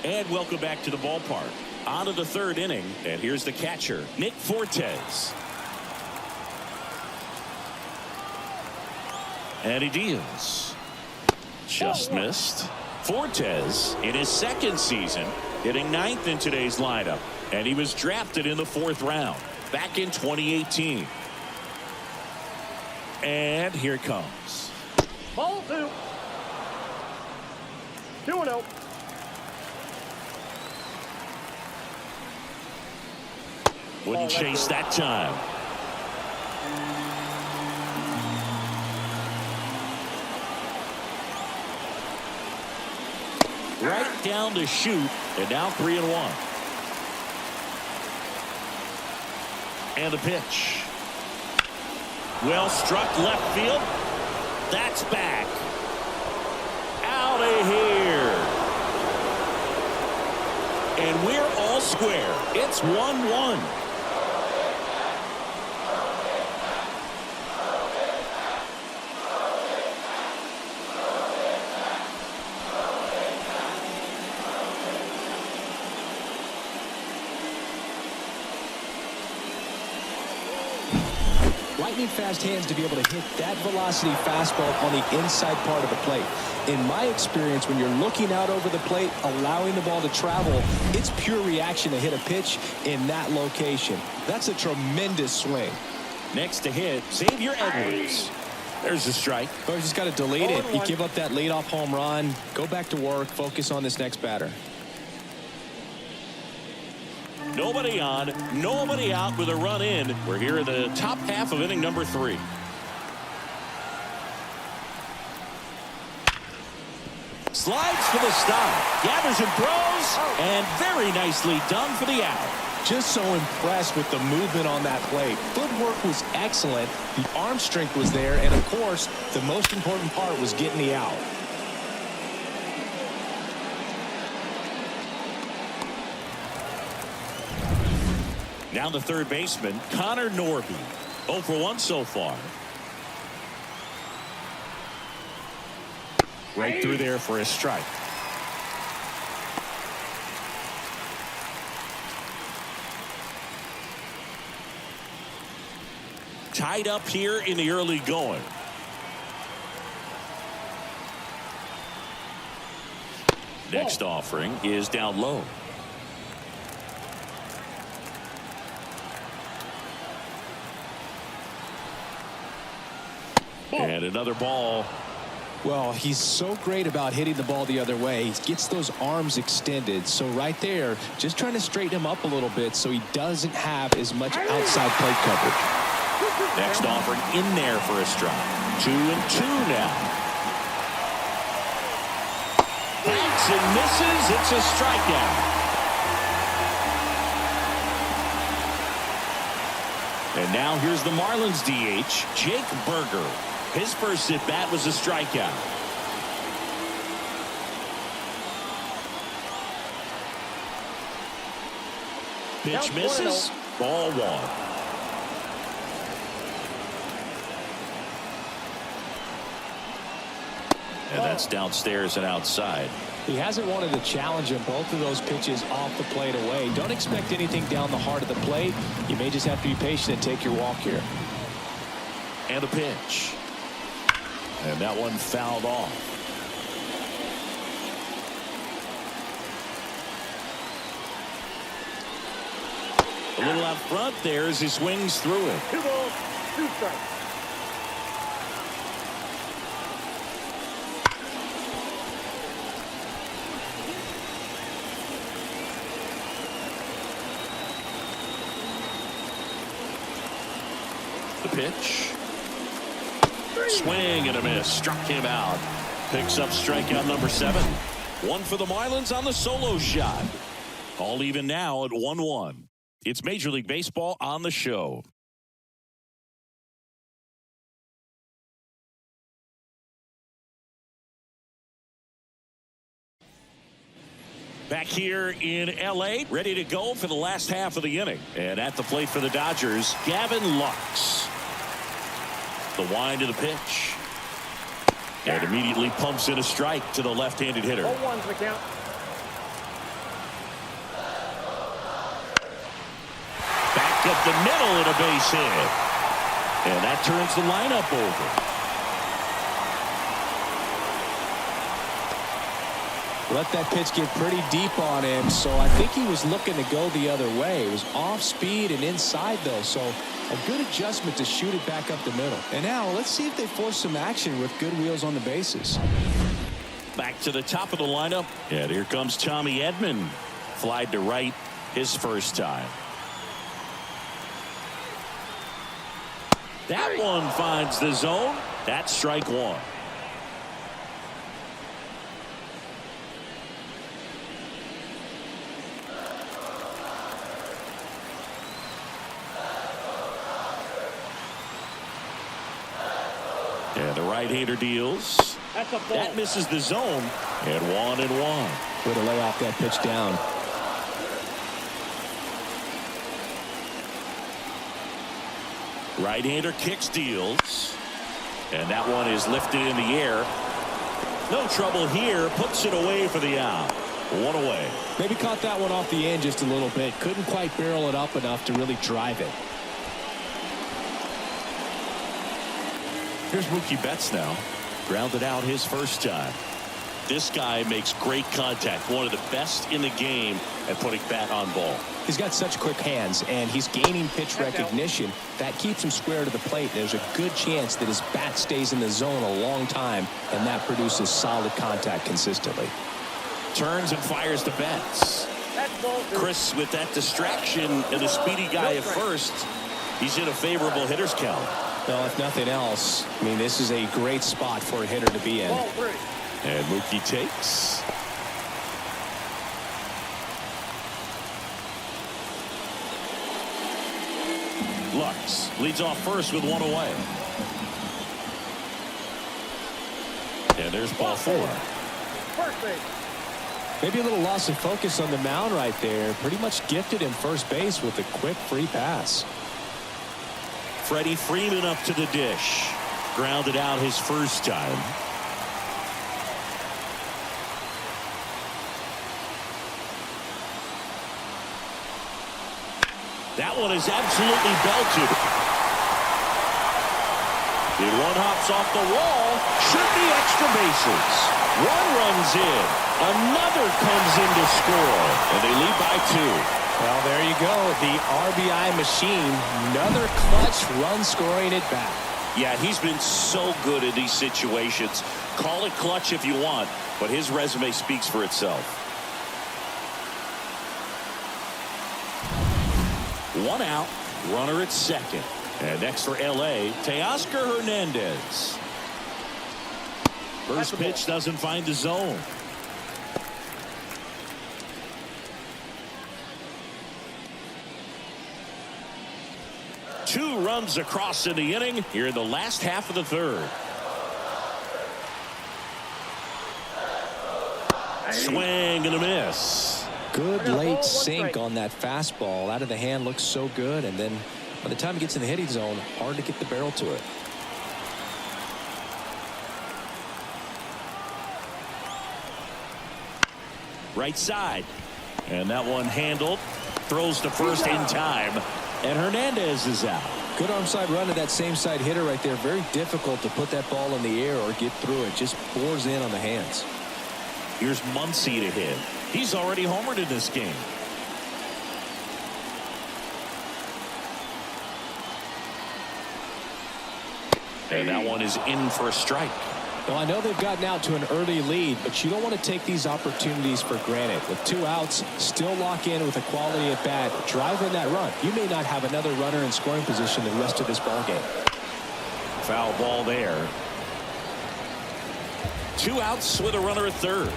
And welcome back to the ballpark. On to the 3rd inning. And here's the catcher, Nick Fortes. And he deals. Just missed. Fortes, in his 2nd season, hitting 9th in today's lineup. And he was drafted in the 4th round back in 2018. And here it comes. Ball 2. 2-0. Wouldn't chase that time. Right down to shoot, and now 3-1. And the pitch. Well struck left field. That's back. Out of here. And we're all square. It's 1-1. Lightning fast hands to be able to hit that velocity fastball on the inside part of the plate. In my experience, when you're looking out over the plate, allowing the ball to travel, it's pure reaction to hit a pitch in that location. That's a tremendous swing. Next to hit, Xavier Edwards. There's a strike. But you just got to delete it. You give up that leadoff home run, go back to work, focus on this next batter. Nobody on, nobody out with a run in. We're here in the top half of inning number 3. Slides for the stop. Gathers and throws. And very nicely done for the out. Just so impressed with the movement on that plate. Footwork was excellent. The arm strength was there. And, of course, the most important part was getting the out. Now the third baseman, Connor Norby. 0 for 1 so far. Right through there for a strike. Tied up here in the early going. Next offering is down low. And another ball. Well, he's so great about hitting the ball the other way. He gets those arms extended. So right there, just trying to straighten him up a little bit so he doesn't have as much outside plate coverage. Next offering in there for a strike. 2-2 now. Backs and misses. It's a strikeout. And now here's the Marlins DH, Jake Berger. His first at-bat was a strikeout. Pitch misses. Ball 1. And that's downstairs and outside. He hasn't wanted to challenge him. Both of those pitches off the plate away. Don't expect anything down the heart of the plate. You may just have to be patient and take your walk here. And a pitch. And that one fouled off. A little out front there as he swings through it. 2 balls, 2 strikes. The pitch. Swing and a miss. Struck him out. Picks up strikeout number 7. 1 for the Marlins on the solo shot. All even now at 1-1. It's Major League Baseball on the show. Back here in L.A., ready to go for the last half of the inning. And at the plate for the Dodgers, Gavin Lux. The wind of the pitch. And immediately pumps in a strike to the left-handed hitter. 0-1's the count. Back up the middle and a base hit. And that turns the lineup over. Let that pitch get pretty deep on him, so I think he was looking to go the other way. It was off speed and inside, though, so a good adjustment to shoot it back up the middle. And now let's see if they force some action with good wheels on the bases. Back to the top of the lineup, and here comes Tommy Edman. Flied to right his first time. That one finds the zone. That's strike one. And the right-hander deals. That's a ball. That misses the zone. And 1-1. Way to lay off that pitch down. Right-hander kicks, deals. And that one is lifted in the air. No trouble here. Puts it away for the out. One away. Maybe caught that one off the end just a little bit. Couldn't quite barrel it up enough to really drive it. Here's Mookie Betts now. Grounded out his first time. This guy makes great contact. One of the best in the game at putting bat on ball. He's got such quick hands, and he's gaining pitch recognition. That keeps him square to the plate. There's a good chance that his bat stays in the zone a long time, and that produces solid contact consistently. Turns and fires to Betts. That's ball two. Chris, with that distraction and the speedy guy at first, he's in a favorable hitter's count. Well, if nothing else, I mean, this is a great spot for a hitter to be in. Ball three. And Mookie takes. Lux leads off first with one away. And there's ball four. First base. Maybe a little loss of focus on the mound right there. Pretty much gifted him first base with a quick free pass. Freddie Freeman up to the dish. Grounded out his first time. That one is absolutely belted. The one hops off the wall. Should be extra bases. One runs in. Another comes in to score. And they lead by 2. Well, there you go. The RBI machine. Another clutch run scoring it back. Yeah, he's been so good in these situations. Call it clutch if you want, but his resume speaks for itself. One out, runner at second. And next for L.A., Teoscar Hernandez. First pitch doesn't find the zone. Two runs across in the inning here in the last half of the third. Swing and a miss. Good late sink on that fastball. Out of the hand, looks so good, and then by the time it gets in the hitting zone, hard to get the barrel to it. Right side, and that one handled. Throws to first in time, and Hernandez is out. Good arm side run to that same side hitter right there. Very difficult to put that ball in the air or get through it. Just bores in on the hands. Here's Muncy to hit. He's already homered in this game. And that one is in for a strike. Well, I know they've gotten out to an early lead, but you don't want to take these opportunities for granted. With 2 outs, still lock in with a quality at bat, drive in that run. You may not have another runner in scoring position the rest of this ball game. Foul ball there. 2 outs with a runner at third.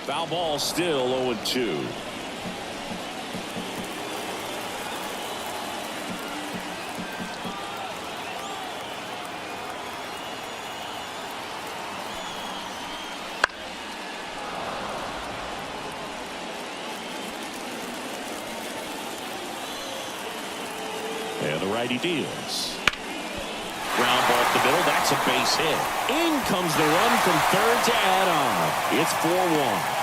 Foul ball, still 0-2. And the righty deals. Ground ball up the middle. That's a base hit. In comes the run from third to add on. It's 4-1.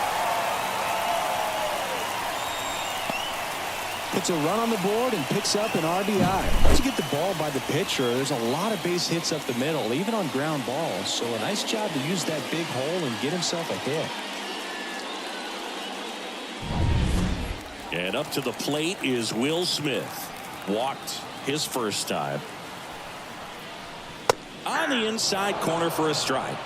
Puts a run on the board and picks up an RBI. Once you get the ball by the pitcher, there's a lot of base hits up the middle, even on ground balls. So a nice job to use that big hole and get himself a hit. And up to the plate is Will Smith. Walked his first time. On the inside corner for a strike.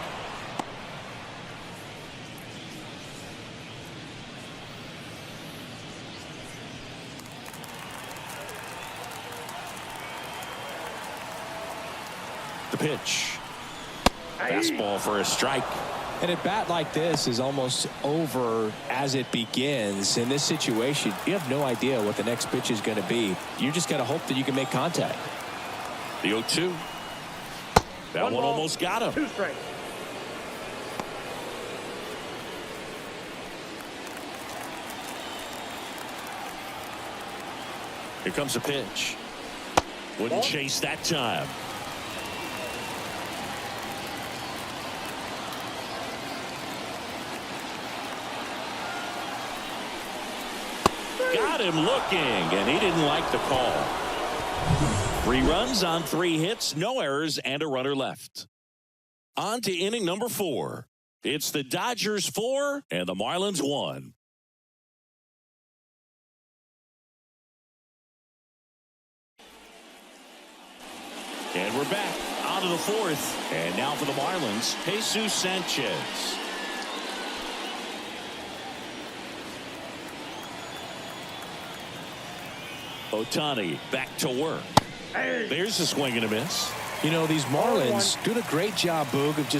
The pitch. Fastball for a strike. And a bat like this is almost over as it begins. In this situation, you have no idea what the next pitch is going to be. You just got to hope that you can make contact. The 0-2. That one almost got him. 2 strikes. Here comes the pitch. Wouldn't chase that time. Got him looking, and he didn't like the call. 3 runs on 3 hits, no errors, and a runner left. On to inning number 4. It's the Dodgers 4 and the Marlins 1. And we're back out of the 4th. And now for the Marlins, Jesus Sanchez. Ohtani back to work. There's a swing and a miss. You know, these Marlins doing a great job, Boog, of just